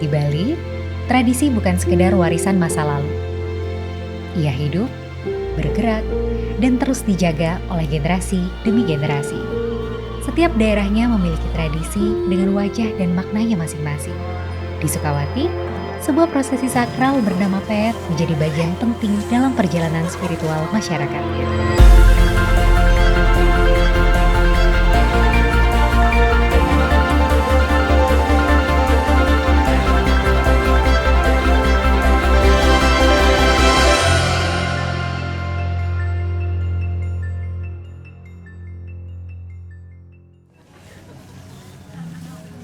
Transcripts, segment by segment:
Di Bali, tradisi bukan sekedar warisan masa lalu. Ia hidup, bergerak, dan terus dijaga oleh generasi demi generasi. Setiap daerahnya memiliki tradisi dengan wajah dan maknanya masing-masing. Di Sukawati, sebuah prosesi sakral bernama Peet menjadi bagian penting dalam perjalanan spiritual masyarakatnya.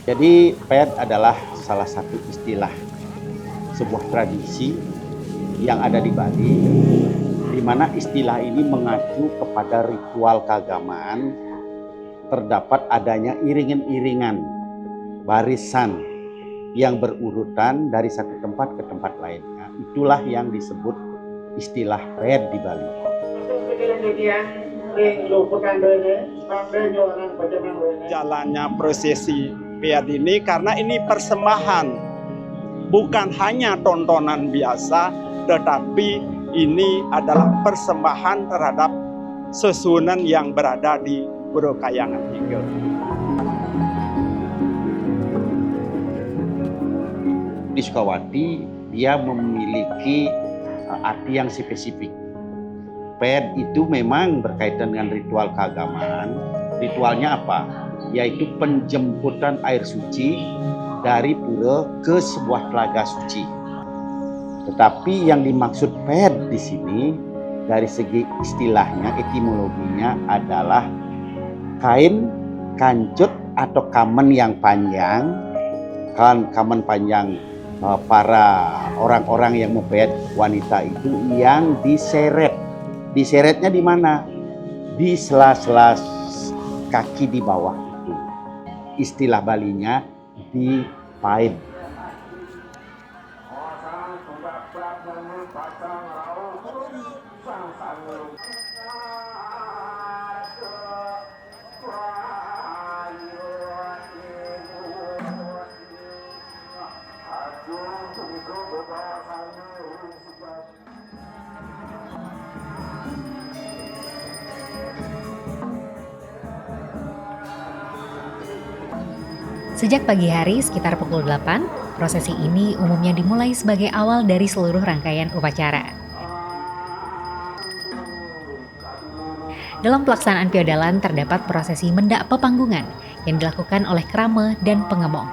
Jadi Peet adalah salah satu istilah sebuah tradisi yang ada di Bali, di mana istilah ini mengacu kepada ritual keagamaan. Terdapat adanya iringan-iringan barisan yang berurutan dari satu tempat ke tempat lainnya. Itulah yang disebut istilah Peet di Bali. Jalannya prosesi Peet ini karena ini persembahan, bukan hanya tontonan biasa, tetapi ini adalah persembahan terhadap Susunan yang berada di Pura Kayangan Tinggal. Di Sukawati dia memiliki arti yang spesifik. Peet itu memang berkaitan dengan ritual keagamaan. Ritualnya apa? Yaitu penjemputan air suci dari pura ke sebuah telaga suci. Tetapi yang dimaksud Peet di sini dari segi istilahnya, etimologinya adalah kain kancut atau kamen yang panjang. Kamen panjang para orang-orang yang mempeet wanita itu yang diseret. Diseretnya di mana? Di sela-sela kaki di bawah itu. Istilah Balinya dipait. Sejak pagi hari sekitar pukul 8, prosesi ini umumnya dimulai sebagai awal dari seluruh rangkaian upacara. Dalam pelaksanaan piodalan terdapat prosesi mendak pepanggungan yang dilakukan oleh krama dan pengemong.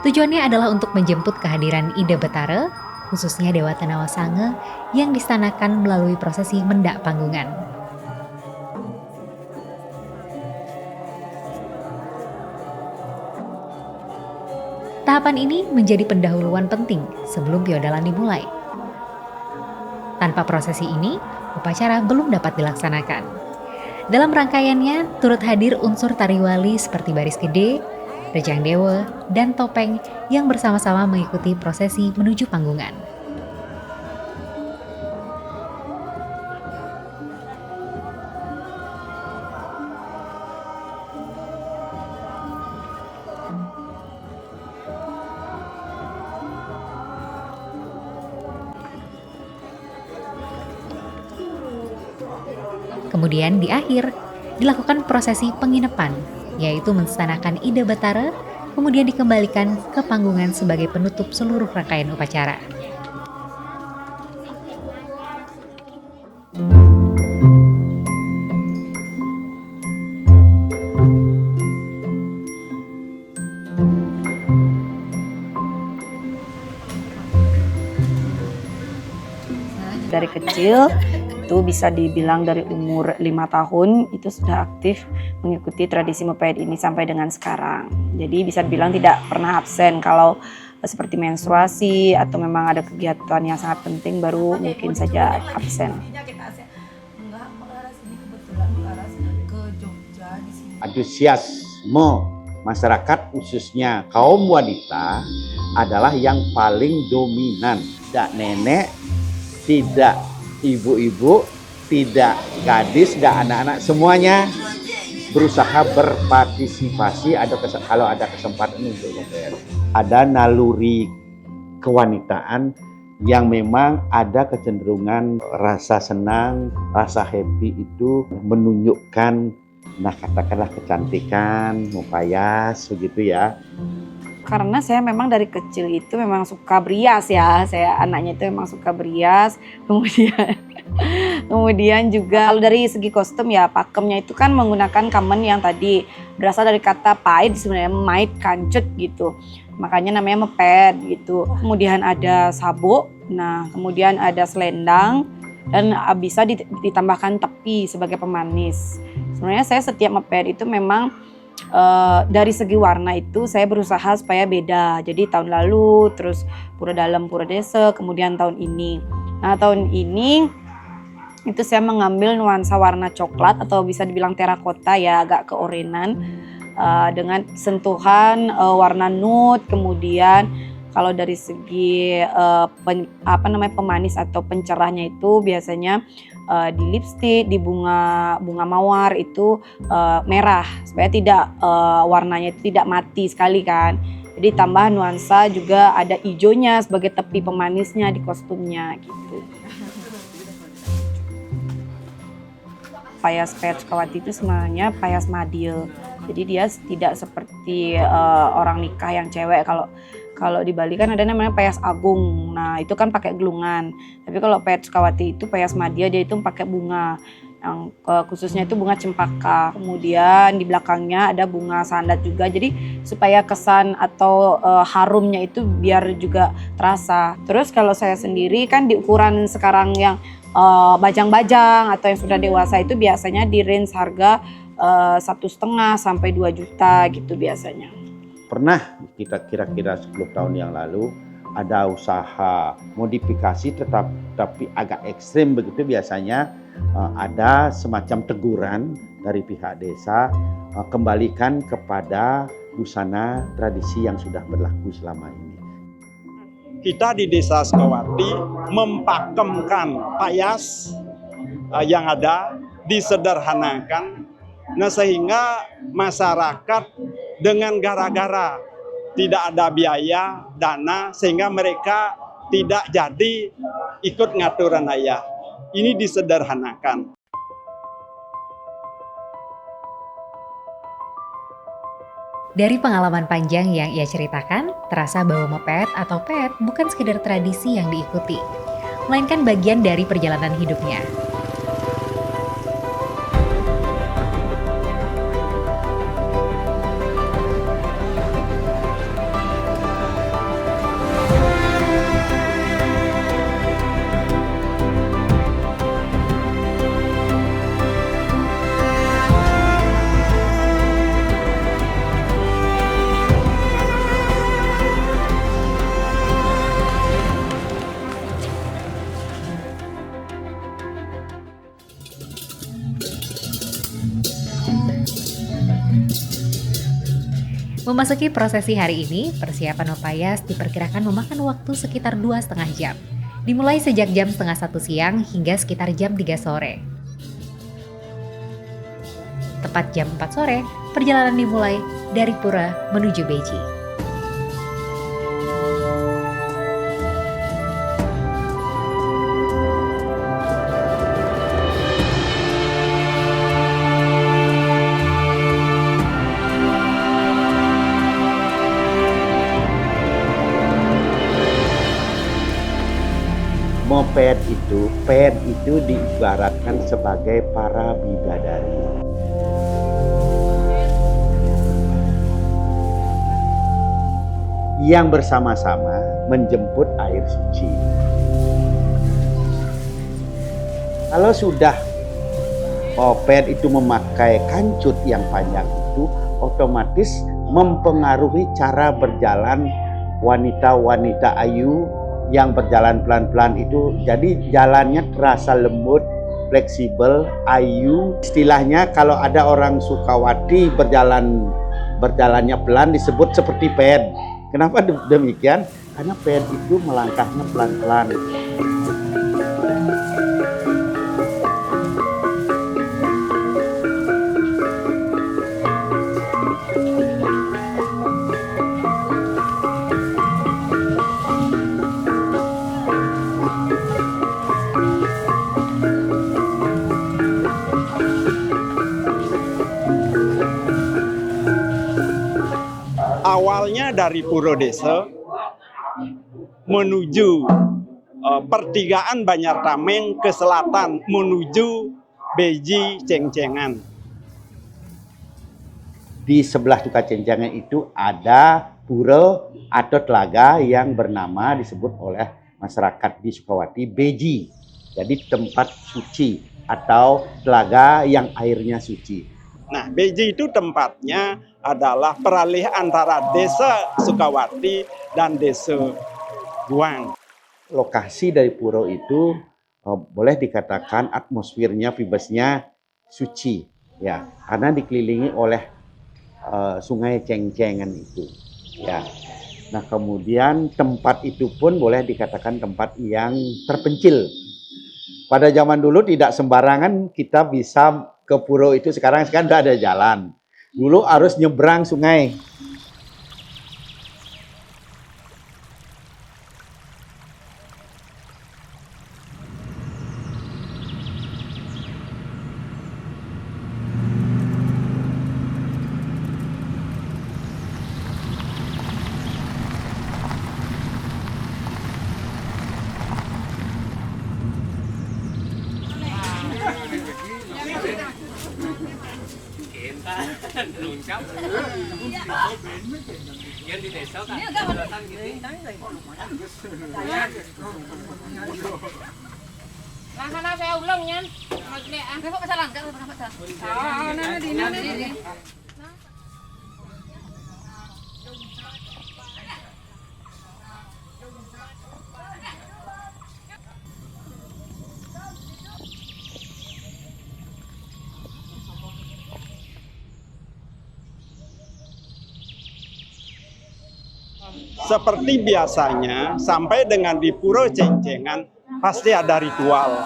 Tujuannya adalah untuk menjemput kehadiran Ida Betara, khususnya Dewa Tanawa Sange, yang distanakan melalui prosesi mendak panggungan. Tahapan ini menjadi pendahuluan penting sebelum piodalan dimulai. Tanpa prosesi ini, upacara belum dapat dilaksanakan. Dalam rangkaiannya turut hadir unsur tariwali seperti baris gede, rejang dewa, dan topeng yang bersama-sama mengikuti prosesi menuju panggungan. Kemudian di akhir, dilakukan prosesi penginapan, yaitu menstanakan Ida Betara, kemudian dikembalikan ke panggungan sebagai penutup seluruh rangkaian upacara. Dari kecil, itu bisa dibilang dari umur 5 tahun itu sudah aktif mengikuti tradisi mepeet ini sampai dengan sekarang. Jadi bisa dibilang tidak pernah absen. Kalau seperti menstruasi atau memang ada kegiatan yang sangat penting baru mungkin saja absen. Antusiasme masyarakat khususnya kaum wanita adalah yang paling dominan. Tidak nenek, tidak ibu-ibu, tidak gadis, tidak anak-anak, semuanya berusaha berpartisipasi kalau ada kesempatan untuk mempeet. Ada naluri kewanitaan yang memang ada kecenderungan rasa senang, rasa happy itu menunjukkan, nah katakanlah kecantikan, mupayas, begitu ya. Karena saya memang dari kecil itu memang suka berias ya, saya anaknya itu memang suka berias, kemudian juga kalau dari segi kostum ya pakemnya itu kan menggunakan kamen yang tadi berasal dari kata pait, sebenarnya mait kancut gitu. Makanya namanya mepet gitu. Kemudian ada sabuk, nah kemudian ada selendang dan bisa ditambahkan tepi sebagai pemanis. Sebenarnya saya setiap mepet itu memang dari segi warna itu saya berusaha supaya beda. Jadi tahun lalu terus pura dalam pura desa, kemudian tahun ini. Nah tahun ini itu saya mengambil nuansa warna coklat atau bisa dibilang terakota ya, agak keorenan. Dengan sentuhan warna nude, kemudian kalau dari segi pemanis atau pencerahnya itu biasanya di lipstik, di bunga mawar itu merah supaya tidak warnanya itu tidak mati sekali kan. Jadi tambah nuansa juga ada hijaunya sebagai tepi pemanisnya di kostumnya gitu. Payas Payat Sukawati itu sebenarnya payas madil. Jadi dia tidak seperti orang nikah yang cewek. Kalau di Bali kan ada namanya payas agung. Nah itu kan pakai gelungan. Tapi kalau Payat Sukawati itu payas madil, dia itu pakai bunga. Yang khususnya itu bunga cempaka. Kemudian di belakangnya ada bunga sandat juga. Jadi supaya kesan atau harumnya itu biar juga terasa. Terus kalau saya sendiri kan di ukuran sekarang yang bajang-bajang atau yang sudah dewasa itu biasanya di range harga 1,5 sampai 2 juta gitu biasanya. Pernah kita kira-kira 10 tahun yang lalu ada usaha modifikasi tetapi agak ekstrim begitu, biasanya ada semacam teguran dari pihak desa, kembalikan kepada busana tradisi yang sudah berlaku selama ini. Kita di Desa Sukawati mempakemkan payas yang ada, disederhanakan. Nah sehingga masyarakat dengan gara-gara tidak ada biaya, dana, sehingga mereka tidak jadi ikut ngaturan ayah. Ini disederhanakan. Dari pengalaman panjang yang ia ceritakan, terasa bahwa mepet atau pet bukan sekedar tradisi yang diikuti, melainkan bagian dari perjalanan hidupnya. Memasuki prosesi hari ini, persiapan mepayas diperkirakan memakan waktu sekitar 2,5 jam. Dimulai sejak jam 12:30 siang hingga sekitar jam 3 sore. Tepat jam 4 sore, perjalanan dimulai dari pura menuju beji. Pet itu diibaratkan sebagai para bidadari. Yang bersama-sama menjemput air suci. Kalau sudah pet itu memakai kancut yang panjang itu, otomatis mempengaruhi cara berjalan wanita-wanita ayu yang berjalan pelan-pelan itu. Jadi jalannya terasa lembut, fleksibel, ayu. Istilahnya kalau ada orang Sukawati berjalannya pelan disebut seperti ped. Kenapa demikian? Karena ped itu melangkahnya pelan-pelan. awalnya dari Puro Desa menuju pertigaan Banjar Tameng ke selatan menuju Beji Cengcengan. Di sebelah Tukacenjangan itu ada pura atau telaga yang bernama disebut oleh masyarakat di Sukawati Beji. Jadi tempat suci atau telaga yang airnya suci. Nah, Beji itu tempatnya adalah peralihan antara desa Sukawati dan desa Guang. Lokasi dari pura itu boleh dikatakan atmosfernya, vibesnya suci, ya, karena dikelilingi oleh sungai Cengcengan itu, ya. Nah, kemudian tempat itu pun boleh dikatakan tempat yang terpencil. Pada zaman dulu tidak sembarangan kita bisa ke pura itu. Sekarang sudah ada jalan. Dulu harus nyebrang sungai. Sana saya ulang nyan. Kenapa kesalahan? Kenapa kesalahan? Seperti biasanya, sampai dengan di Puro Cengcengan pasti ada ritual.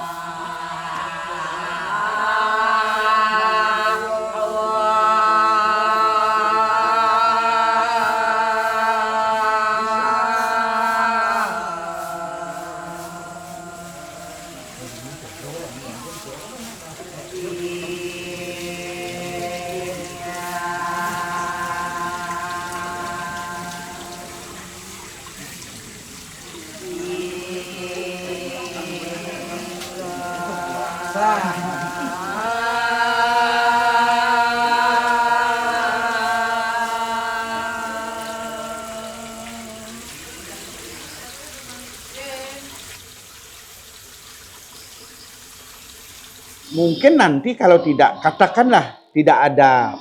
Mungkin nanti kalau tidak, katakanlah tidak ada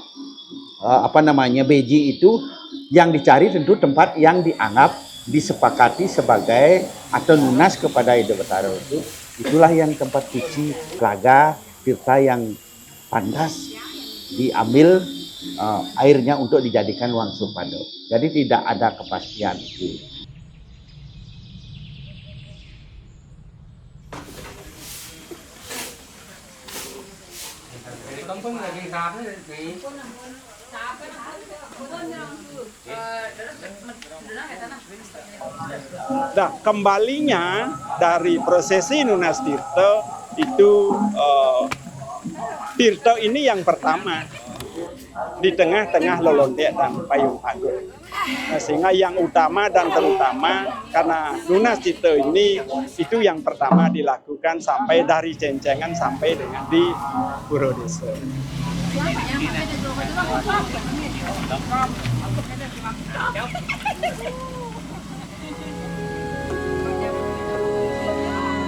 beji itu, yang dicari tentu tempat yang dianggap disepakati sebagai atau lunas kepada Ida Betara itu. Itulah yang tempat suci, telaga, tirta yang pantas diambil airnya untuk dijadikan wang supado. Jadi tidak ada kepastian itu. Nah, kembalinya dari prosesi Nunas Tirta itu Tirta ini yang pertama di tengah-tengah lolontek dan payung pagut. Nah, sehingga yang utama dan terutama karena Nunas Tirta ini itu yang pertama dilakukan sampai dari Cengcengan sampai dengan di Puro Desa.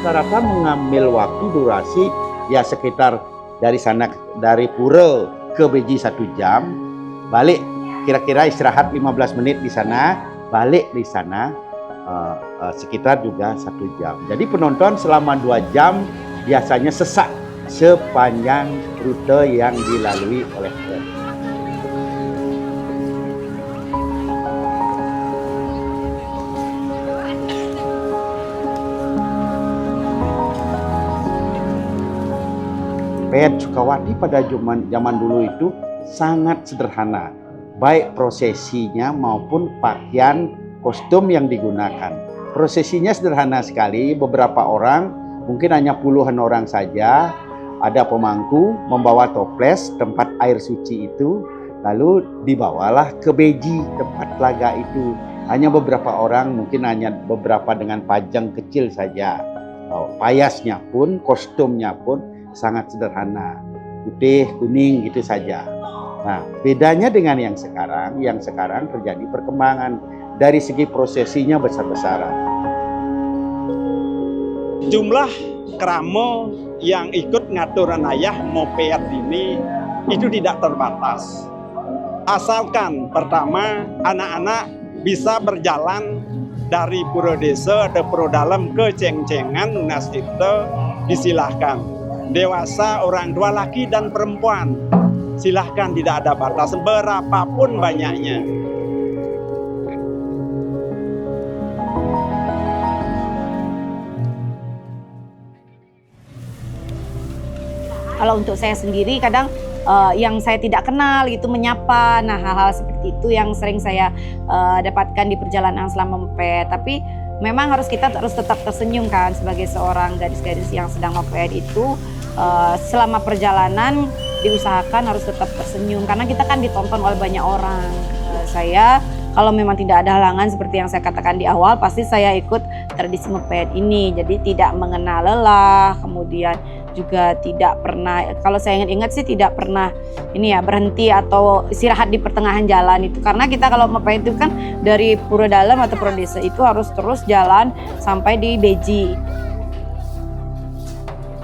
Rata-rata mengambil waktu durasi ya sekitar dari sana, dari Pura ke Beji 1 jam, balik kira-kira istirahat 15 menit di sana, balik di sana sekitar juga 1 jam. Jadi penonton selama 2 jam biasanya sesak sepanjang rute yang dilalui oleh tren. Peyat Sukawati pada zaman dulu itu sangat sederhana, baik prosesinya maupun pakaian kostum yang digunakan. Prosesinya sederhana sekali, beberapa orang, mungkin hanya puluhan orang saja, ada pemangku membawa toples tempat air suci itu, Lalu dibawalah ke Beji, tempat laga itu. Hanya beberapa orang, mungkin hanya beberapa dengan pajang kecil saja. Payasnya pun, kostumnya pun sangat sederhana. Putih, kuning gitu saja. Nah, bedanya dengan yang sekarang terjadi perkembangan. Dari segi prosesinya besar-besaran. Jumlah keramo yang ikut ngatur ayah moped ini itu tidak terbatas. Asalkan pertama anak-anak bisa berjalan dari Pura Desa atau Pura Dalam ke Ceng-Cengan Lunas Cipta, disilahkan. Dewasa, orang tua, laki dan perempuan, silahkan, tidak ada batas, berapapun banyaknya. Kalau untuk saya sendiri kadang yang saya tidak kenal itu menyapa. Nah, hal-hal seperti itu yang sering saya dapatkan di perjalanan selama moped. Tapi memang kita harus tetap tersenyum kan sebagai seorang gadis-gadis yang sedang moped itu. Selama perjalanan diusahakan harus tetap tersenyum karena kita kan ditonton oleh banyak orang. Saya kalau memang tidak ada halangan seperti yang saya katakan di awal, pasti saya ikut tradisi moped ini. Jadi tidak mengenal lelah, kemudian juga tidak pernah, kalau saya ingat sih tidak pernah berhenti atau istirahat di pertengahan jalan itu. Karena kita kalau moped itu kan dari Pura Dalam atau Pura Desa itu harus terus jalan sampai di Beji.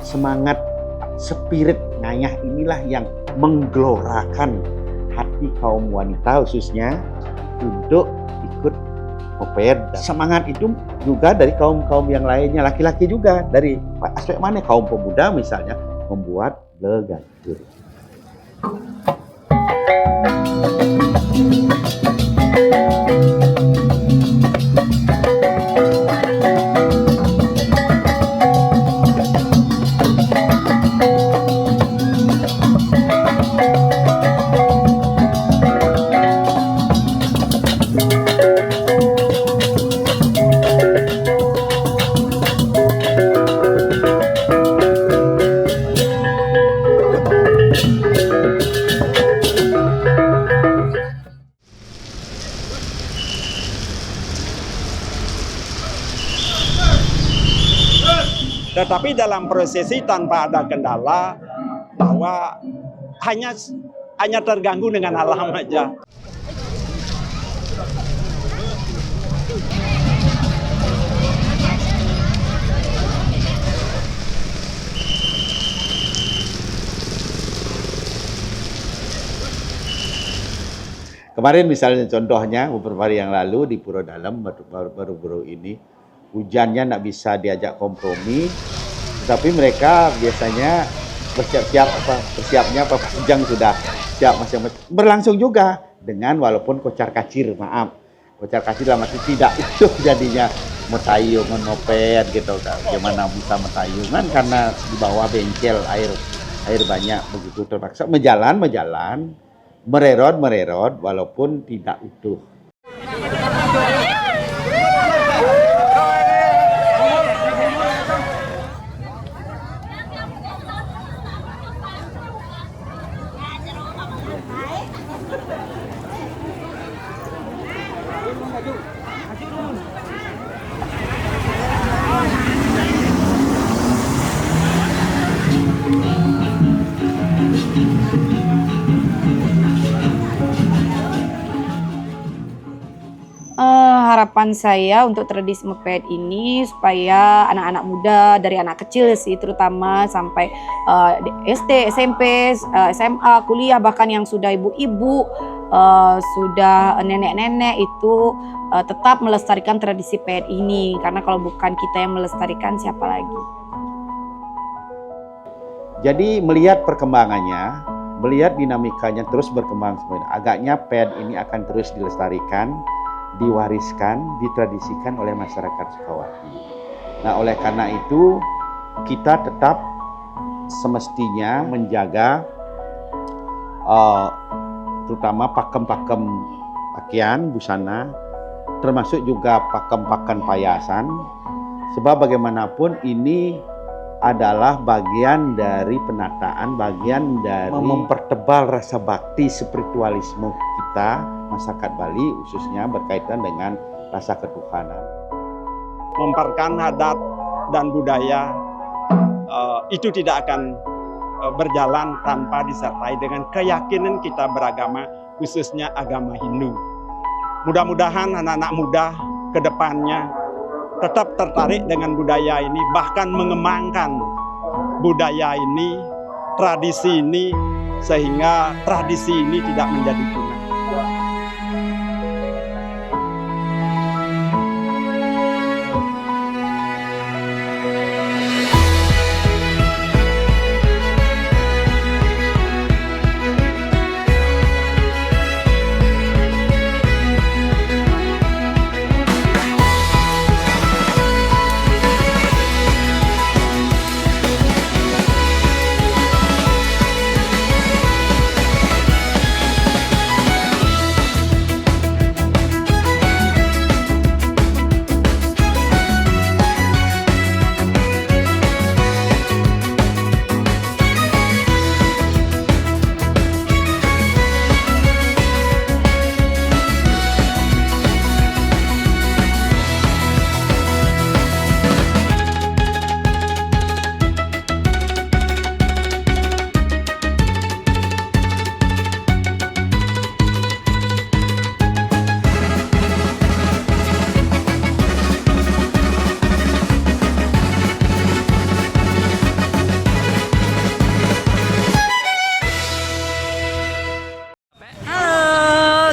Semangat spirit ngayah inilah yang menggelorakan hati kaum wanita khususnya untuk ikut moped. Semangat itu juga dari kaum-kaum yang lainnya, laki-laki juga. Dari aspek mana? Kaum pemuda misalnya membuat legantur. Tetapi dalam prosesi tanpa ada kendala, bahwa hanya terganggu dengan alam aja. Kemarin misalnya contohnya beberapa hari yang lalu di Pura Dalam baru-baru ini hujannya nggak bisa diajak kompromi, tapi mereka biasanya persiapnya panjang sudah siap masing-masing. Berlangsung juga dengan walaupun kocar kacir dalam arti tidak utuh jadinya metayungan moped gitu kan. Gimana bisa metayungan karena di bawah bengkel air banyak, begitu terpaksa menjalan mererot walaupun tidak utuh. Harapan saya untuk tradisi moped ini supaya anak-anak muda dari anak kecil sih terutama sampai SD, SMP, SMA, kuliah, bahkan yang sudah ibu-ibu, sudah nenek-nenek itu tetap melestarikan tradisi moped ini, karena kalau bukan kita yang melestarikan siapa lagi. Jadi melihat perkembangannya, melihat dinamikanya terus berkembang sebenarnya. Agaknya moped ini akan terus dilestarikan, diwariskan, ditradisikan oleh masyarakat Sukawati. Nah, oleh karena itu kita tetap semestinya menjaga terutama pakem-pakem pakaian, busana, termasuk juga pakem-pakem payasan, sebab bagaimanapun ini adalah bagian dari penataan, bagian dari mempertebal rasa bakti spiritualisme kita, masyarakat Bali khususnya berkaitan dengan rasa ketuhanan. Memperkan adat dan budaya itu tidak akan berjalan tanpa disertai dengan keyakinan kita beragama, khususnya agama Hindu. Mudah-mudahan anak-anak muda ke depannya tetap tertarik dengan budaya ini, bahkan mengembangkan budaya ini, tradisi ini, sehingga tradisi ini tidak menjadi punah.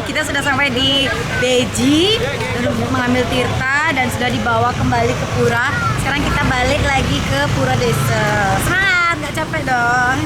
Kita sudah sampai di Beji, mengambil tirta dan sudah dibawa kembali ke Pura. Sekarang kita balik lagi ke Pura Desa. Semangat, nggak capek dong.